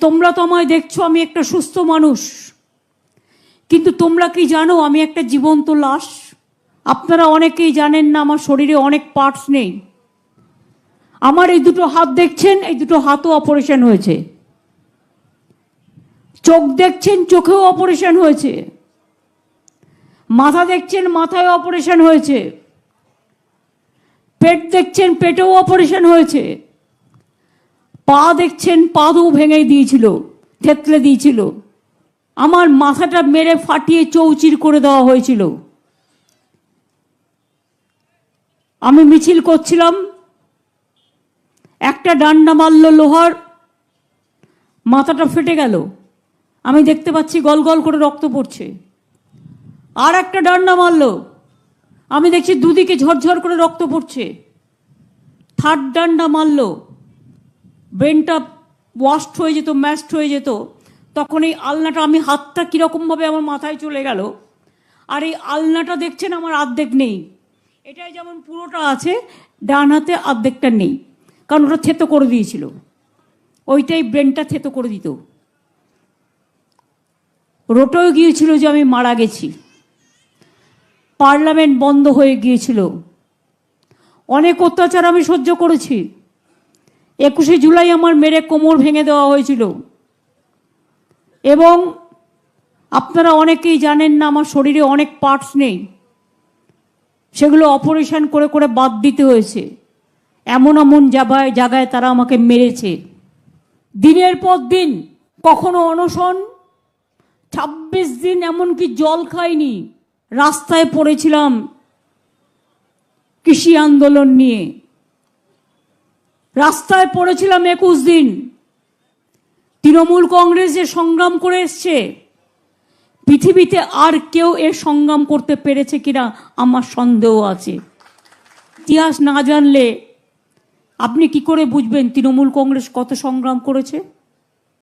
তোমরা তো আমায় দেখছো আমি একটা সুস্থ মানুষ, কিন্তু তোমরা কি জানো আমি একটা জীবন্ত লাশ? আপনারা অনেকেই জানেন না আমার শরীরে অনেক পার্টস নেই। আমার এই দুটো হাত দেখছেন, এই দুটো হাতও অপারেশন হয়েছে। চোখ দেখছেন, চোখেও অপারেশন হয়েছে। মাথা দেখছেন, মাথায় অপারেশন হয়েছে। পেট দেখছেন, পেটেও অপারেশন হয়েছে। পা দেখছেন, পাও ভেঙে দিয়েছিল, থেতলে দিয়েছিল। আমার মাথাটা মেরে ফাটিয়ে চৌচির করে দেওয়া হয়েছিল। আমি মিছিল করছিলাম, একটা ডান্ডা মারল লোহার, মাথাটা ফেটে গেল। আমি দেখতে পাচ্ছি গল গল করে রক্ত পড়ছে। আর একটা ডান্ডা মারল, আমি দেখছি দুদিকে ঝরঝর করে রক্ত পড়ছে। থার্ড ডান্ডা মারল, ব্রেনটা ওয়াস্ট হয়ে যেত, ম্যাশড হয়ে যেত। তখন এই আলনাটা, আমি হাতটা কীরকমভাবে আমার মাথায় চলে গেল। আর এই আলনাটা দেখছেন আমার অর্ধেক নেই, এটাই যেমন পুরোটা আছে, ডান হাতে অর্ধেকটা নেই, কারণ ওটা থেতো করে দিয়েছিল। ওইটাই ব্রেনটা থেতো করে দিত। রোটেও গিয়েছিল যে আমি মারা গেছি। পার্লামেন্ট বন্ধ হয়ে গিয়েছিল। অনেক অত্যাচার আমি সহ্য করেছি। 21শে জুলাই আমার মেরে কোমর ভেঙে দেওয়া হয়েছিল। এবং আপনারা অনেকেই জানেন না আমার শরীরে অনেক পার্টস নেই, সেগুলো অপারেশন করে করে বাদ দিতে হয়েছে। এমন এমন জায়গায় তারা আমাকে মেরেছে। দিনের পর দিন, কখনো অনশন, 26 দিন এমনকি জল খাইনি, রাস্তায় পড়েছিলাম কৃষি আন্দোলন নিয়ে। রাস্তায় পড়েছিলাম 21 দিন। তৃণমূল কংগ্রেস যে সংগ্রাম করে এসছে, পৃথিবীতে আর কেউ এর সংগ্রাম করতে পেরেছে কিনা আমার সন্দেহ আছে। ইতিহাস না জানলে আপনি কি করে বুঝবেন তৃণমূল কংগ্রেস কত সংগ্রাম করেছে?